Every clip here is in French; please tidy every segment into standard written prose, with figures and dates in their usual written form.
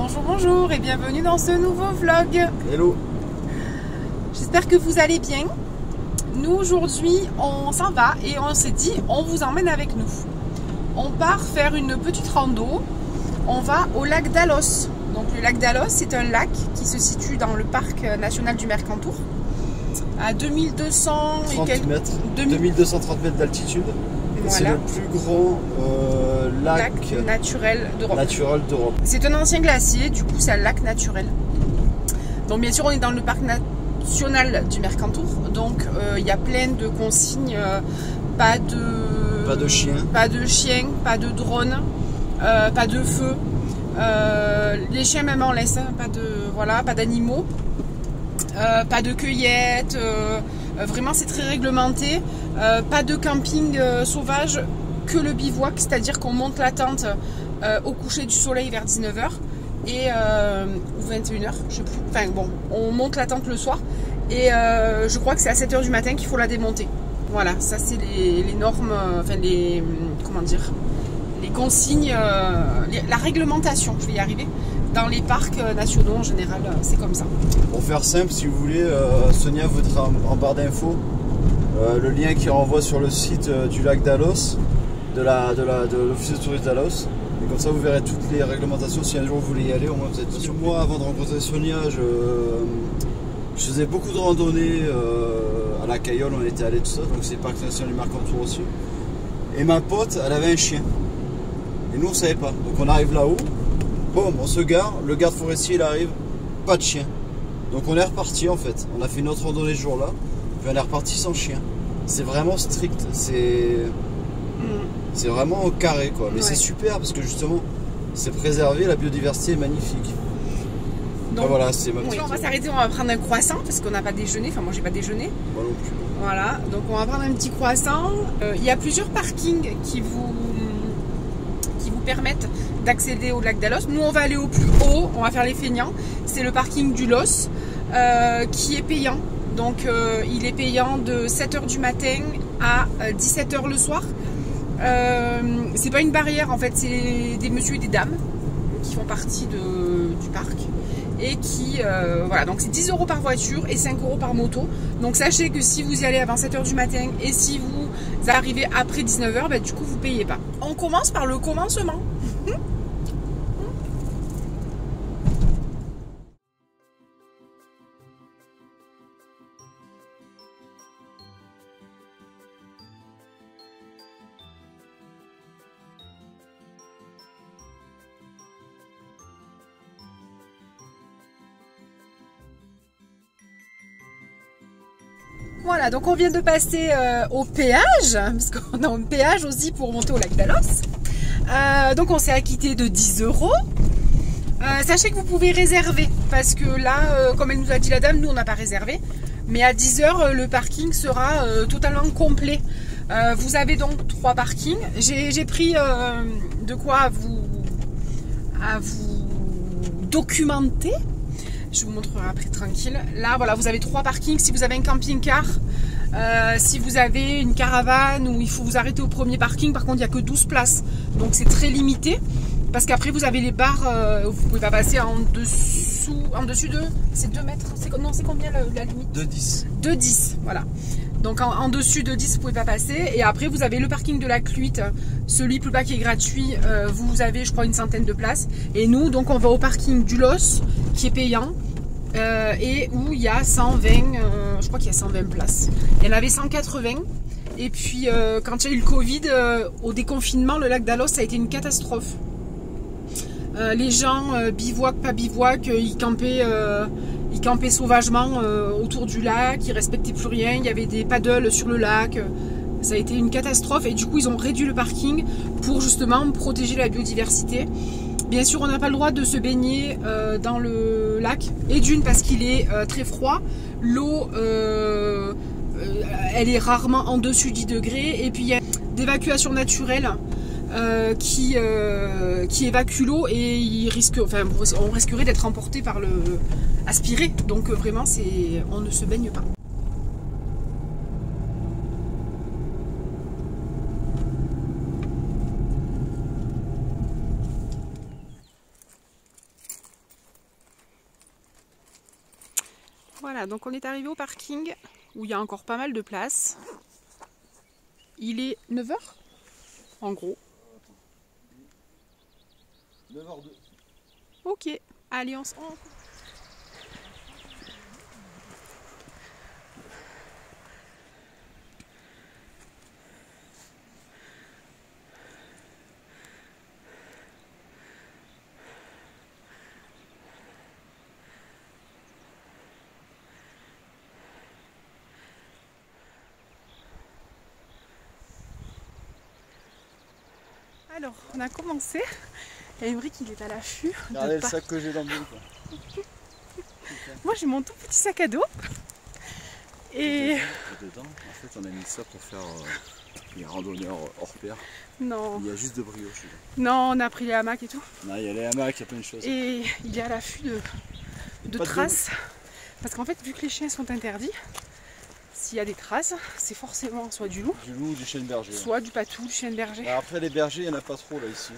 Bonjour, bonjour et bienvenue dans ce nouveau vlog. Hello. J'espère que vous allez bien. Nous aujourd'hui on s'en va et on s'est dit on vous emmène avec nous. On part faire une petite rando. On va au lac d'Alos. Donc le lac d'Alos c'est un lac qui se situe dans le parc national du Mercantour à 2230 mètres d'altitude. Voilà. C'est le plus grand lac naturel d'Europe. C'est un ancien glacier, du coup c'est un lac naturel. Donc bien sûr on est dans le parc national du Mercantour, donc il y a plein de consignes, pas de chiens, pas de drones, pas de feu. Les chiens même on laisse, pas d'animaux, pas de cueillette. Vraiment c'est très réglementé, pas de camping sauvage, que le bivouac, c'est-à-dire qu'on monte la tente au coucher du soleil vers 19h et ou 21h, je sais plus, enfin bon, on monte la tente le soir et je crois que c'est à 7h du matin qu'il faut la démonter. Voilà, ça c'est les normes, les consignes, la réglementation, je vais y arriver. Dans les parcs nationaux en général, c'est comme ça. Pour faire simple, si vous voulez, Sonia vous mettra en barre d'infos le lien qui renvoie sur le site du lac d'Alos, de l'office de tourisme d'Alos. Et comme ça, vous verrez toutes les réglementations. Si un jour vous voulez y aller, au moins vous êtes sûr. Moi, avant de rencontrer Sonia, je faisais beaucoup de randonnées à la Cayolle, on était allé tout ça. Donc c'est le parc national du Mercantour aussi. Et ma pote, elle avait un chien. Et nous, on savait pas. Donc on arrive là-haut. Bon, on se gare, le garde forestier il arrive, pas de chien. Donc on est reparti en fait. On a fait notre randonnée ce jour-là, puis on est reparti sans chien. C'est vraiment strict, c'est vraiment au carré quoi. Mais ouais, c'est super parce que justement, c'est préservé, la biodiversité est magnifique. Donc voilà, c'est ma petite... On va s'arrêter, on va prendre un croissant parce qu'on n'a pas déjeuné. Enfin, moi j'ai pas déjeuné. Moi non plus. Voilà, donc on va prendre un petit croissant. Il y a plusieurs parkings qui vous permettent d'accéder au lac d'Alos. Nous on va aller au plus haut, on va faire les feignants. C'est le parking du Los qui est payant. Donc il est payant de 7h du matin à 17h le soir. C'est pas une barrière en fait, c'est des messieurs et des dames qui font partie du parc. Et qui, voilà, donc c'est 10 € par voiture et 5 € par moto. Donc sachez que si vous y allez avant 7h du matin et si vous arrivez après 19h, du coup vous payez pas. On commence par le commencement. Voilà, donc on vient de passer au péage, parce qu'on a un péage aussi pour monter au lac d'Alos. Donc on s'est acquitté de 10 €. Sachez que vous pouvez réserver, parce que là, comme elle nous a dit la dame, nous on n'a pas réservé. Mais à 10 h, le parking sera totalement complet. Vous avez donc 3 parkings. J'ai pris de quoi à vous documenter. Je vous montrerai après tranquille. Là, voilà, vous avez 3 parkings. Si vous avez un camping-car, si vous avez une caravane où il faut vous arrêter au premier parking, par contre, il n'y a que 12 places. Donc, c'est très limité. Parce qu'après, vous avez les barres où vous ne pouvez pas passer en dessus de... C'est 2 mètres. Non, c'est combien la limite? 2,10. 2,10, voilà. Donc, en dessus de 10, vous ne pouvez pas passer. Et après, vous avez le parking de la Cluite, celui plus bas qui est gratuit. Vous avez, je crois, une centaine de places. Et nous, donc, on va au parking du Los, qui est payant. Et où il y a 120, je crois qu'il y a 120 places. Il y en avait 180. Et puis, quand il y a eu le Covid, au déconfinement, le lac d'Alos, ça a été une catastrophe. Les gens, bivouac, pas bivouac, ils campaient sauvagement autour du lac, ils respectaient plus rien, il y avait des paddles sur le lac, ça a été une catastrophe et du coup ils ont réduit le parking pour justement protéger la biodiversité. Bien sûr on n'a pas le droit de se baigner dans le lac, et d'une parce qu'il est très froid, l'eau elle est rarement en dessus 10 degrés, et puis il y a d'évacuation naturelle qui évacue l'eau et on risquerait d'être emporté par aspiré. Donc vraiment on ne se baigne pas. Voilà, donc on est arrivé au parking où il y a encore pas mal de place. Il est 9 h en gros. 9h02. Ok, allez, on se rend. Alors, on a commencé. Et Emric, il est à l'affût. Regardez le sac que j'ai dans le dos. Moi, j'ai mon tout petit sac à dos. Et dedans, en fait, on a mis ça pour faire les randonneurs hors pair. non, Il y a juste de brioche. non, on a pris les hamacs et tout. Non, il y a les hamacs, il y a plein de choses. Et il est à l'affût de Pas de traces. Parce qu'en fait, vu que les chiens sont interdits, s'il y a des traces, c'est forcément soit du loup, Du loup ou du chien de berger. soit du patou, du chien de berger. Alors après, les bergers, il n'y en a pas trop là ici.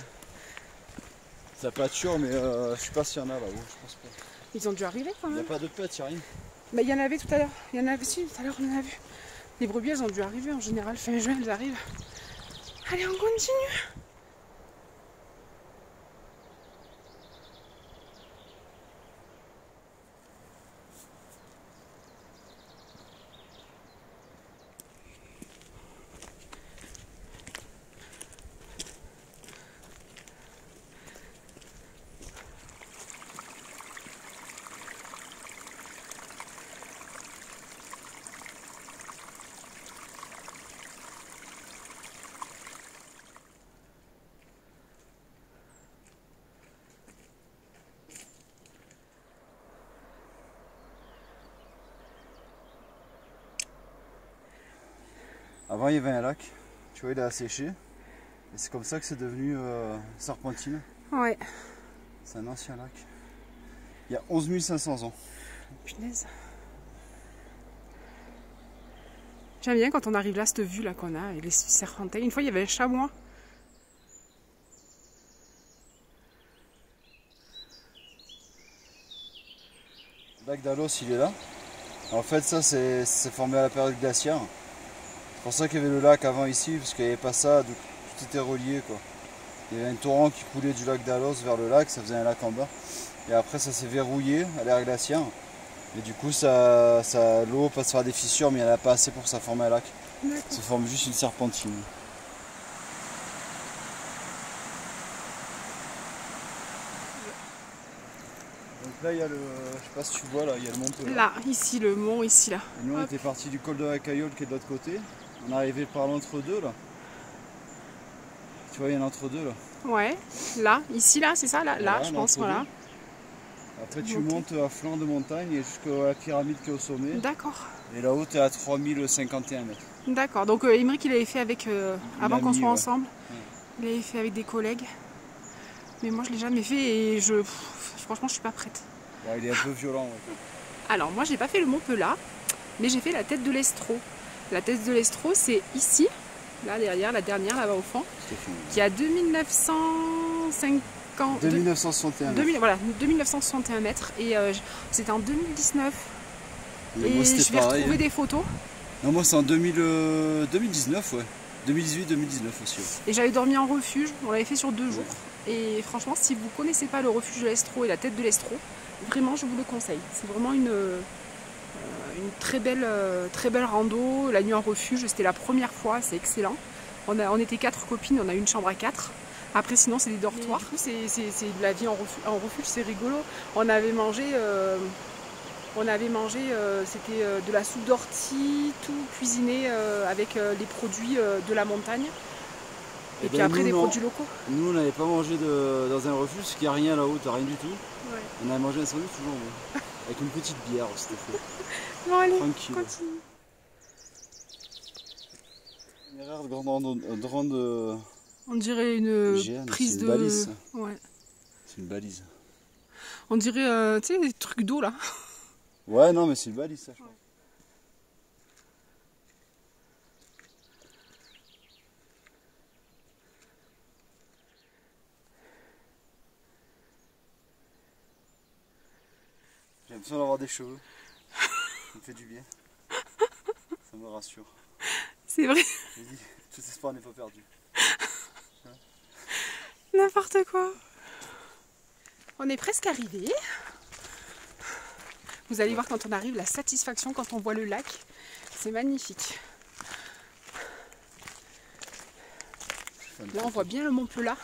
Ça pâture, mais je sais pas s'il y en a là-haut, je pense pas. Ils ont dû arriver quand Il n'y a même. pas de pète, il n'y a rien. Mais il y en avait tout à l'heure. Il y en avait, si, tout à l'heure on en a vu. Les brebis, elles ont dû arriver en général. Fin juin, elles arrivent. Allez, on continue. Avant, il y avait un lac, tu vois, il a asséché. Et c'est comme ça que c'est devenu Serpentine. Ouais. C'est un ancien lac. Il y a 11 500 ans. Punaise. J'aime bien quand on arrive là, cette vue là qu'on a, et les serpentins. Une fois, il y avait un chamois. Le lac d'Alos, il est là. En fait, ça, c'est formé à la période glaciaire. C'est pour ça qu'il y avait le lac avant ici, parce qu'il n'y avait pas ça, donc tout était relié, quoi. Il y avait un torrent qui coulait du lac d'Alos vers le lac, ça faisait un lac en bas. Et après, ça s'est verrouillé à l'ère glaciaire. Et du coup, l'eau passe par des fissures, mais il n'y en a pas assez pour que ça forme un lac. Ça forme juste une serpentine. Donc là, il y a le, je sais pas si tu vois, là, il y a le mont Pelin. Là, ici, le mont, ici, là. Et nous, on était parti du col de la Caillole qui est de l'autre côté. On est arrivé par l'entre-deux, là. Tu vois, il y a un entre-deux, là. Ouais, là, ici, là, c'est ça, là, Voilà, là, je pense, voilà. Après, tu montes à flanc de montagne et jusqu'à la pyramide qui est au sommet. D'accord. Et là-haut, tu es à 3051 mètres. D'accord. Donc, Emric, il avait fait avec, avant qu'on soit ouais. ensemble, il avait fait avec des collègues. Mais moi, je l'ai jamais fait et franchement, je suis pas prête. Ouais, il est un peu violent. Ouais. Alors, moi, j'ai pas fait le Mont Pelat, mais j'ai fait la tête de l'Estro. La tête de l'Estro, c'est ici, là derrière, la dernière, là-bas au fond, qui a 2961 voilà, 2961 mètres. Et c'était en 2019. Mais et moi, je vais pareil, retrouver des photos. Non, moi, c'est en 2019, ouais. 2018-2019 aussi. Ouais. Et j'avais dormi en refuge, on l'avait fait sur 2 jours. Et franchement, si vous ne connaissez pas le refuge de l'Estro et la tête de l'Estro, vraiment, je vous le conseille. C'est vraiment une très belle rando. La nuit en refuge, c'était la première fois, c'est excellent. On était 4 copines, on a une chambre à 4. Après, sinon, c'est des dortoirs. C'est de la vie en refuge, c'est rigolo. On avait mangé, c'était de la soupe d'ortie, tout cuisiné avec les produits de la montagne. Et puis après, des produits locaux. Nous, on n'avait pas mangé dans un refuge, parce qu'il n'y a rien là-haut, t'as rien du tout. Ouais. On avait mangé un sandwich toujours, mais avec une petite bière, c'était fait. Bon, allez, tranquille. continue. Une erreur grande. On dirait une hygiène, prise une de... balise. Ouais. C'est une balise. On dirait, tu sais, des trucs d'eau, là. Ouais, non, mais c'est une balise, ça, je crois. J'ai l'impression d'avoir des cheveux. Ça me fait du bien. Ça me rassure. C'est vrai. Je me dis, tout espoir n'est pas perdu. N'importe quoi. On est presque arrivé. Vous allez voir quand on arrive la satisfaction quand on voit le lac. C'est magnifique. Là on voit bien le Mont Pelat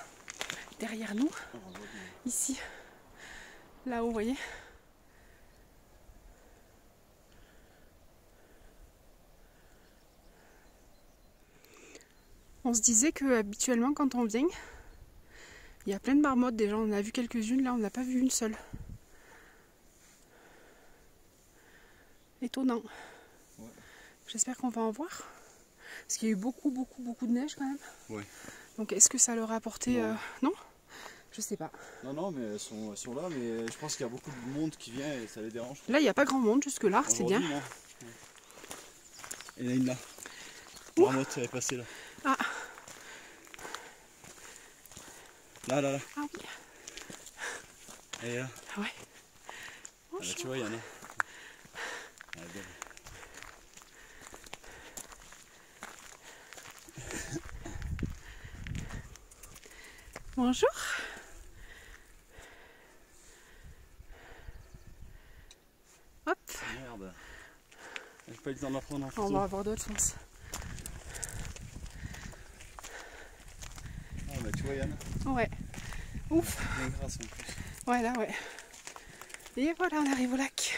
derrière nous. Ici. Là-haut, vous voyez. On se disait que habituellement quand on vient, il y a plein de marmottes déjà, on en a vu quelques-unes, là on n'a pas vu une seule. Étonnant. Ouais. J'espère qu'on va en voir. Parce qu'il y a eu beaucoup de neige quand même. Ouais. Donc est-ce que ça leur a apporté... Non, je sais pas. Non, mais elles sont là, mais je pense qu'il y a beaucoup de monde qui vient et ça les dérange. Là il n'y a pas grand monde jusque là, c'est bien. Non. Il y en a une là. La marmotte, elle est passée là. Ah. Là. Ah oui. Elle est là. Ouais. Ah, là, tu vois, il y en a. Elle est belle. Bonjour. Hop. Merde. J'ai pas eu le temps de la prendre en photo. On va avoir d'autres, je pense. Ah bah tu vois Yann. Ouais. Ouf. Bien grasse en plus. Ouais là ouais. Et voilà, on arrive au lac.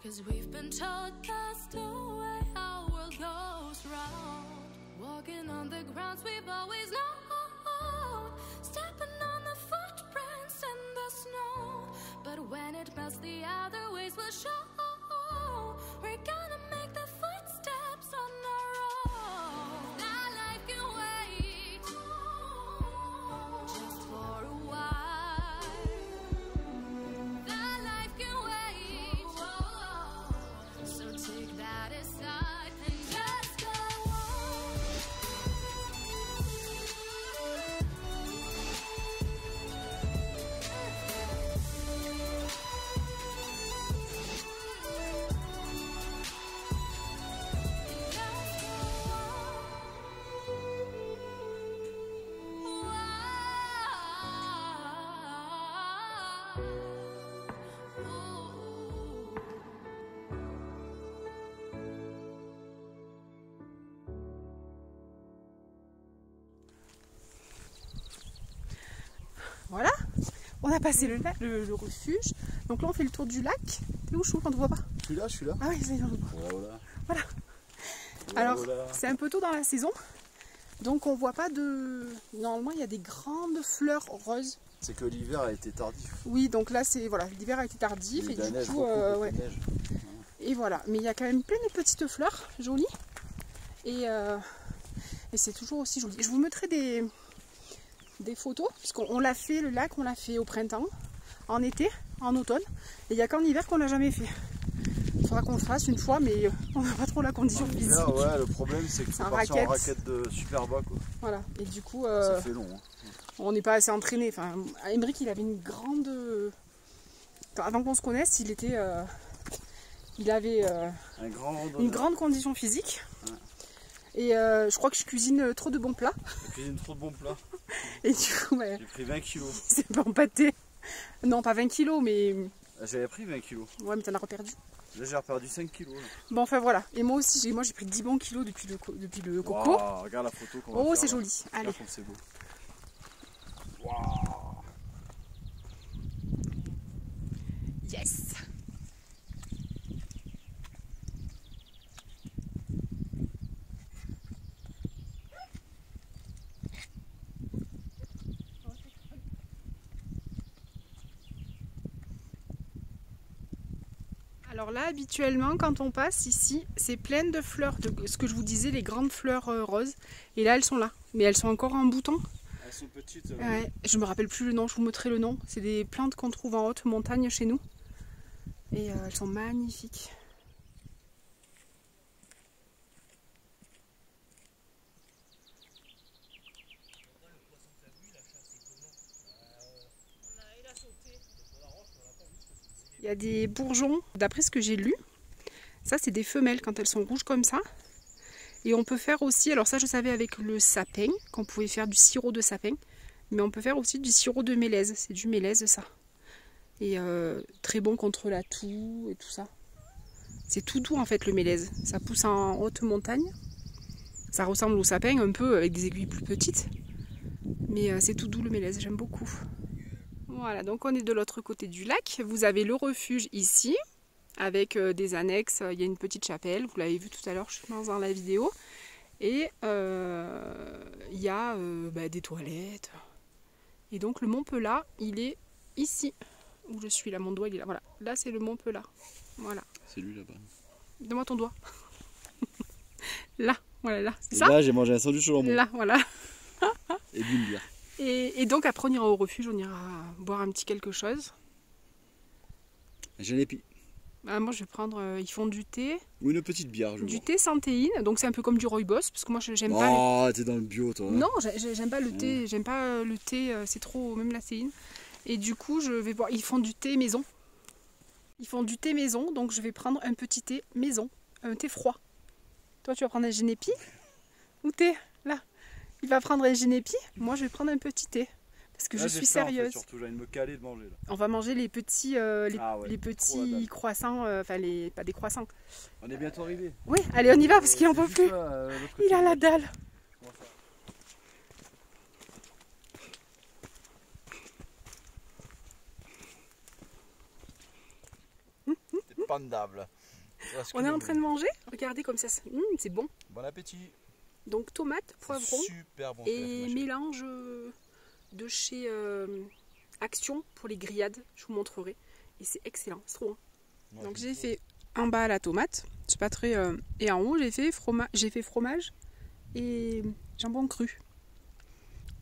Cause we've been told that's the way our world goes round. Walking on the grounds we've always known, stepping on the footprints in the snow. But when it melts, the other ways will show. We're gonna make the footsteps on our own. That life can wait just for a while. That life can wait. So take that aside and just go on. Voilà, on a passé le refuge. Donc là on fait le tour du lac. T'es où Chou quand on ne voit pas? Je suis là. Ah oui, ça y est, on le voit. Voilà. Alors c'est un peu tôt dans la saison. Donc on voit pas de... Normalement il y a des grandes fleurs roses. C'est que l'hiver a été tardif. Oui, donc là c'est... Voilà, l'hiver a été tardif. Et Et la du neige, coup, beaucoup ouais. de neige. Et voilà, mais il y a quand même plein de petites fleurs jolies. Et c'est toujours aussi joli. Je vous mettrai des photos, puisqu'on l'a fait, le lac, on l'a fait au printemps, en été, en automne. Et il n'y a qu'en hiver qu'on l'a jamais fait. Il faudra qu'on le fasse une fois, mais on n'a pas trop la condition physique. Ouais, le problème c'est qu'il faut partir en raquette de super bas quoi. Voilà, et du coup, ça fait long. Hein. On n'est pas assez entraîné. Enfin, Aymeric, il avait une grande... Avant qu'on se connaisse, il était... Il avait une grande condition physique. Ouais. Et je crois que je cuisine trop de bons plats. Je cuisine trop de bons plats. Et du coup, bah, j'ai pris 20 kilos. C'est pas empâté. Non, pas 20 kilos, mais... J'avais pris 20 kilos. Ouais, mais t'en as reperdu. Là, j'ai reperdu 5 kilos. Là. Bon, enfin voilà. Et moi aussi, j'ai pris 10 bons kilos depuis le coco. Wow, regarde la photo qu'on va faire. Oh, c'est joli. Allez. C'est beau. Wow. Yes. Alors là, habituellement, quand on passe ici, c'est plein de fleurs, de ce que je vous disais, les grandes fleurs roses. Et là, elles sont là, mais elles sont encore en bouton. Elles sont petites. Ouais, je me rappelle plus le nom, je vous mettrai le nom. C'est des plantes qu'on trouve en haute montagne chez nous. Et elles sont magnifiques. Il y a des bourgeons, d'après ce que j'ai lu. Ça, c'est des femelles quand elles sont rouges comme ça. Et on peut faire aussi, alors ça je savais avec le sapin, qu'on pouvait faire du sirop de sapin. Mais on peut faire aussi du sirop de mélèze. C'est du mélèze ça. Et très bon contre la toux et tout ça. C'est tout doux en fait le mélèze. Ça pousse en haute montagne. Ça ressemble au sapin un peu avec des aiguilles plus petites. Mais c'est tout doux le mélèze, j'aime beaucoup. Voilà, donc on est de l'autre côté du lac. Vous avez le refuge ici, avec des annexes. Il y a une petite chapelle, vous l'avez vu tout à l'heure, je pense, dans la vidéo. Et il y a des toilettes. Et donc le Mont Pelat, il est ici, où je suis là, mon doigt il est là. Voilà, là c'est le Mont Pelat. Voilà. C'est lui là-bas. Donne-moi ton doigt. Là, voilà, là. C'est ça ? Là, j'ai mangé un sandwich au jambon. Là, voilà. Et bu une bière. Et donc après on ira au refuge, on ira boire un petit quelque chose. Un génépi. Ah, moi je vais prendre, ils font du thé. Ou une petite bière, je Du vois. thé sans théine, donc c'est un peu comme du rooibos, parce que moi j'aime pas Oh, t'es dans le bio, toi. non, j'aime pas le thé, c'est trop, même la théine. Et du coup je vais boire, ils font du thé maison. Ils font du thé maison, donc je vais prendre un petit thé maison, un thé froid. Toi tu vas prendre un génépi ou thé, là. Il va prendre un génépi, moi je vais prendre un petit thé. Parce que Là, je j'ai suis faim, en fait, sérieuse. surtout, j'ai envie de me caler de manger là. On va manger les petits, les petits croissants, enfin pas des croissants. On est bientôt arrivé. Oui, allez on y va parce qu'il en peut plus. Il a la dalle. C'est pendable. On est en train de manger. Regardez comme ça, c'est bon. Bon appétit. Donc tomate, poivron Super bon. et mélange de chez Action pour les grillades. Je vous montrerai. Et c'est excellent, c'est trop bon. Ouais, Donc j'ai fait en bas la tomate, c'est pas très. Et en haut j'ai fait fromage et jambon cru.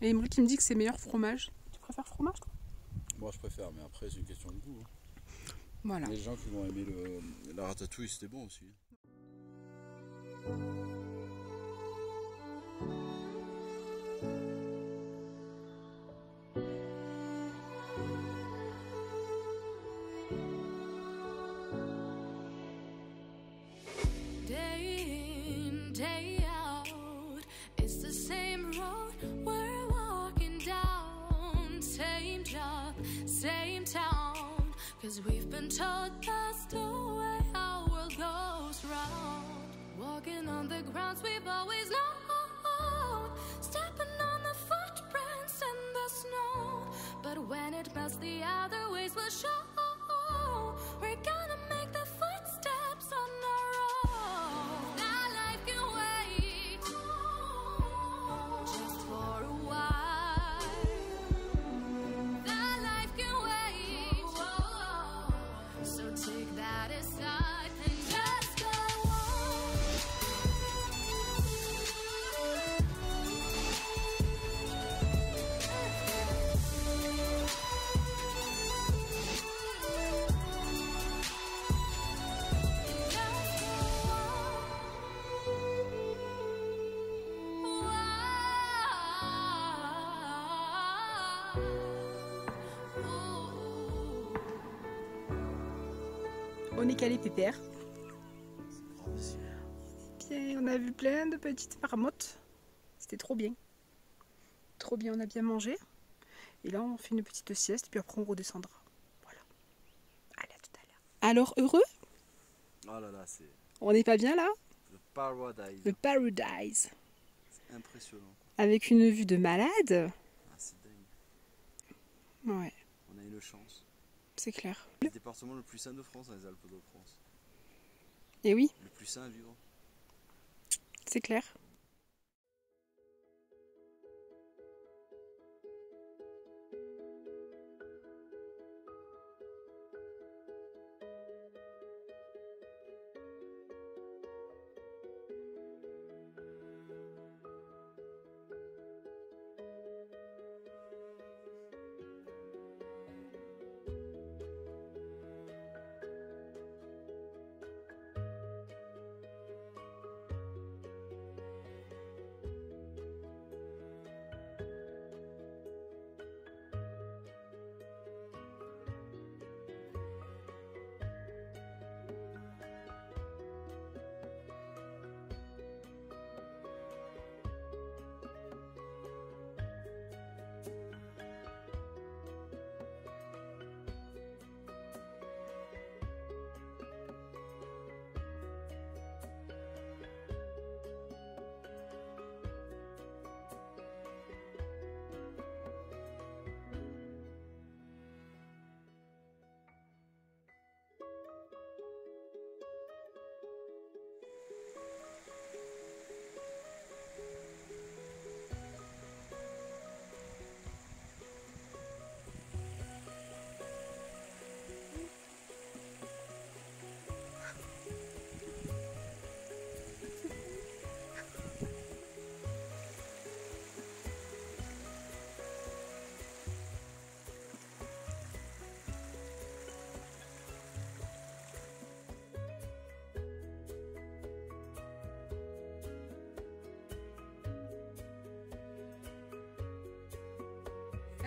Et Emery qui me dit que c'est meilleur fromage. Tu préfères fromage toi ? Moi je préfère, mais après c'est une question de goût. Voilà. Les gens qui vont aimer la ratatouille, c'était bon aussi. Day in, day out, it's the same road we're walking down. Same job, same town. Cause we've been told that's the way our world goes round. Walking on the grounds we've always known. Stepping on the footprints in the snow. But when it melts, the other ways will show. We're gonna make the footsteps on our own. That life can wait just for a while. That life can wait. So take that aside and just go On est calé pépère. Bien, on a vu plein de petites marmottes. C'était trop bien. Trop bien, on a bien mangé. Et là, on fait une petite sieste, puis après, on redescendra. Voilà. Allez, à tout à l'heure. Alors, heureux ? Oh là là, c'est On n'est pas bien là ? le paradise. Le paradise. C'est impressionnant. Avec une vue de malade. Ah, c'est dingue. Ouais, On a une chance. c'est clair. Le département le plus sain de France, les Alpes de France. Et oui, Le plus sain à vivre. c'est clair.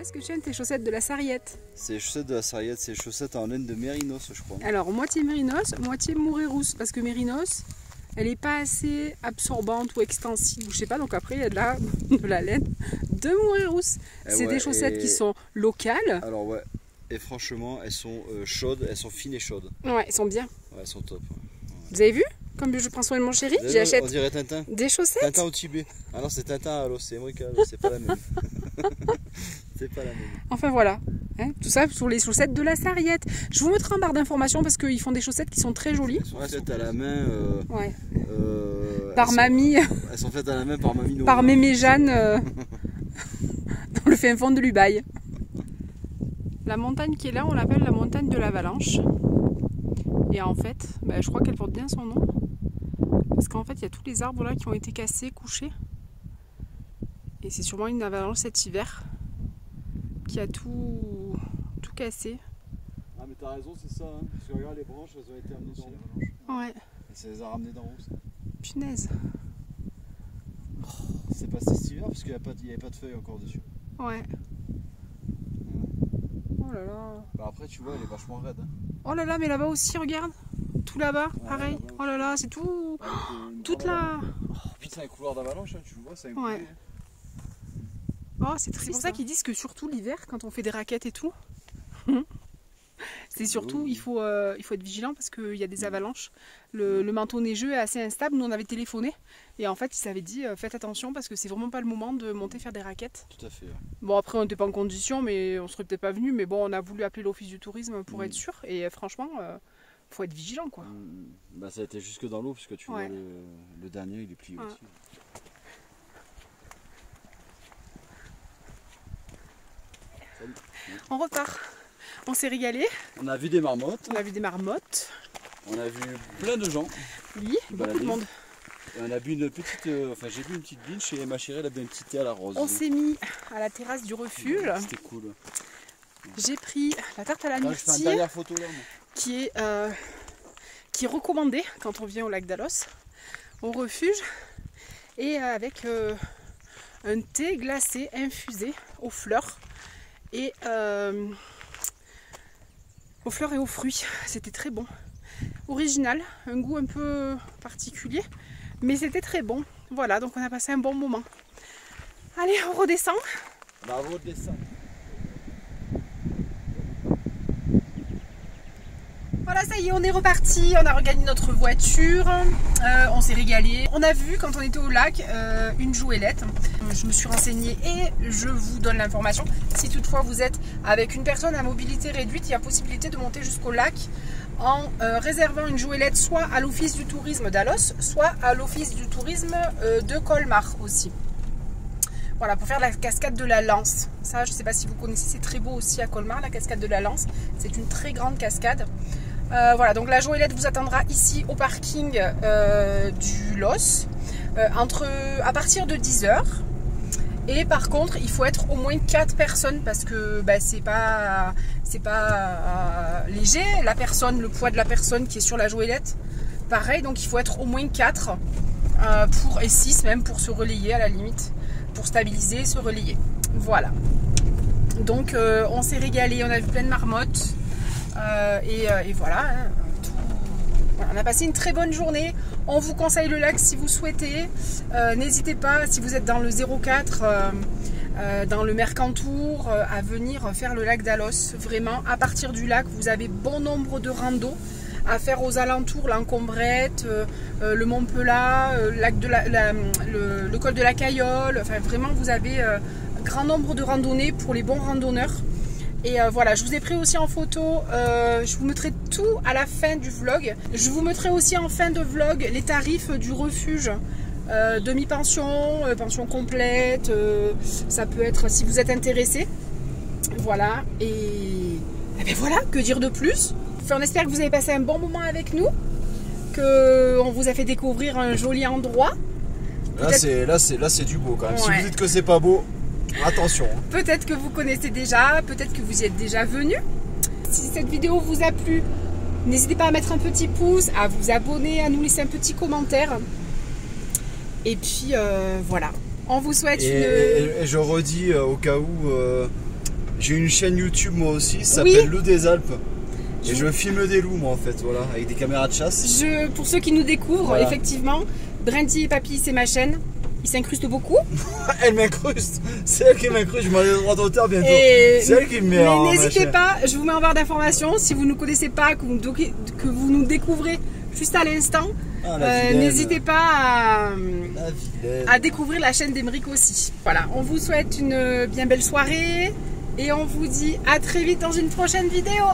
Est-ce que tu aimes tes chaussettes de la Sarriette? C'est les chaussettes de la Sarriette, c'est les chaussettes en laine de mérinos, je crois. Alors, moitié mérinos, moitié mourée rousse. Parce que mérinos, elle n'est pas assez absorbante ou extensive, ou je sais pas. Donc après, il y a de la laine de mourée rousse. C'est des chaussettes qui sont locales. Alors ouais, et franchement, elles sont chaudes, elles sont fines et chaudes. Ouais, elles sont bien. Ouais, elles sont top. Ouais. Vous avez vu? Comme je prends soin de mon chéri, j'achète on dirait Tintin. des chaussettes. Tintin au Tibet. Ah non, c'est Tintin à l'os, c'est Emric à l'os, c'est pas la même. C'est pas la même. Enfin voilà, hein, tout ça sur les chaussettes de la Sarriette. Je vous mettrai en barre d'informations parce qu'ils font des chaussettes qui sont très jolies. Elles sont faites à la main. Ouais. Par mamie. Elles sont faites à la main par mamie Noël. Par mémé Jeanne dans le fin fond de l'Ubaye. La montagne qui est là, on l'appelle la montagne de l'Avalanche. Et en fait, je crois qu'elle porte bien son nom. Parce qu'en fait, il y a tous les arbres là qui ont été cassés, couchés. Et c'est sûrement une avalanche cet hiver qui a tout cassé. Ah mais t'as raison, c'est ça. Hein. Parce que regarde les branches, elles ont été amenées dans l'avalanche. Ouais. Et ça les a ramenées d'en haut, ça. Punaise. C'est passé cet hiver parce qu'il n'y avait pas de feuilles encore dessus. Ouais. Oh là là. Bah après, tu vois, elle est vachement raide. Hein. Oh là là, mais là-bas aussi, regarde. Tout là-bas, pareil. Là-bas Oh là là, c'est tout. Toute la. Putain, c'est un couloir d'avalanche, hein, tu le vois, c'est un Ouais. Oh, c'est triste. C'est pour ça qu'ils disent que surtout l'hiver, quand on fait des raquettes et tout, c'est surtout, il faut être vigilant parce qu'il y a des avalanches. Le manteau neigeux est assez instable. Nous, on avait téléphoné et en fait, ils s'avaient dit faites attention parce que c'est vraiment pas le moment de monter faire des raquettes. Tout à fait. Ouais. Bon, après, on n'était pas en condition, mais on serait peut-être pas venu. Mais bon, on a voulu appeler l'office du tourisme pour être sûr. Et franchement, faut être vigilant, quoi. Bah, ça a été jusque dans l'eau puisque tu vois le dernier, il est plié aussi. Salut. On repart. On s'est régalé. On a vu des marmottes. On a vu des marmottes. On a vu plein de gens. Oui, beaucoup de monde. Et on a bu une petite, j'ai bu une petite binge et ma chérie elle a bu un petit thé à la rose. On s'est mis à la terrasse du refuge. Ouais, c'était cool. J'ai pris la tarte à la myrtille. Je fais une dernière photo là. Qui est recommandée quand on vient au lac d'Alos, au refuge, et avec un thé glacé infusé aux fleurs et aux fruits. C'était très bon, original, un goût un peu particulier, mais c'était très bon. Voilà, donc on a passé un bon moment. Allez, on redescend. Bravo, descend. Voilà, ça y est, on est reparti, on a regagné notre voiture, on s'est régalé. On a vu quand on était au lac une jouelette. Je me suis renseignée et je vous donne l'information. Si toutefois vous êtes avec une personne à mobilité réduite, il y a possibilité de monter jusqu'au lac en réservant une jouelette soit à l'office du tourisme d'Alos, soit à l'office du tourisme de Colmar aussi. Voilà, pour faire la cascade de la Lance. Ça, je ne sais pas si vous connaissez, c'est très beau aussi à Colmar, la cascade de la Lance. C'est une très grande cascade. Voilà, donc la jouelette vous attendra ici au parking du Los à partir de 10 h. Et par contre, il faut être au moins 4 personnes parce que c'est pas léger. Le poids de la personne qui est sur la jouelette, pareil. Donc il faut être au moins 4 et 6 même pour se relayer à la limite, pour stabiliser et se relayer. Voilà. Donc on s'est régalé, on a vu plein de marmottes. Et voilà, hein, voilà, on a passé une très bonne journée. On vous conseille le lac si vous souhaitez. N'hésitez pas, si vous êtes dans le 04, dans le Mercantour, à venir faire le lac d'Alos. Vraiment, à partir du lac, vous avez bon nombre de randos à faire aux alentours, l'Encombrette, le Mont Pelat, le col de la Caillole. Enfin, vraiment, vous avez un grand nombre de randonnées pour les bons randonneurs. Et voilà, je vous ai pris aussi en photo, je vous mettrai tout à la fin du vlog. Je vous mettrai aussi en fin de vlog les tarifs du refuge, demi-pension, pension complète, ça peut être si vous êtes intéressé. Voilà, et bien voilà, que dire de plus? Enfin, on espère que vous avez passé un bon moment avec nous, qu'on vous a fait découvrir un joli endroit. Là c'est du beau quand même, Ouais. Si vous dites que c'est pas beau, attention. Peut-être que vous connaissez déjà, peut-être que vous y êtes déjà venu. Si cette vidéo vous a plu, n'hésitez pas à mettre un petit pouce, à vous abonner, à nous laisser un petit commentaire. Et puis voilà, on vous souhaite Et je redis au cas où J'ai une chaîne YouTube moi aussi, ça s'appelle Loup des Alpes. Et je filme des loups moi en fait, voilà, avec des caméras de chasse. Pour ceux qui nous découvrent, voilà. Effectivement, Brenty et Papy, c'est ma chaîne. Ils s'incrustent beaucoup. Elle m'incruste, c'est elle qui m'incruste, je m'en ai droit d'auteur bientôt. C'est elle qui me met mais en n'hésitez machin. pas, je vous mets en barre d'informations. Si vous ne nous connaissez pas, que vous nous découvrez juste à l'instant, n'hésitez pas à découvrir la chaîne d'Emeric aussi. Voilà, on vous souhaite une bien belle soirée et on vous dit à très vite dans une prochaine vidéo.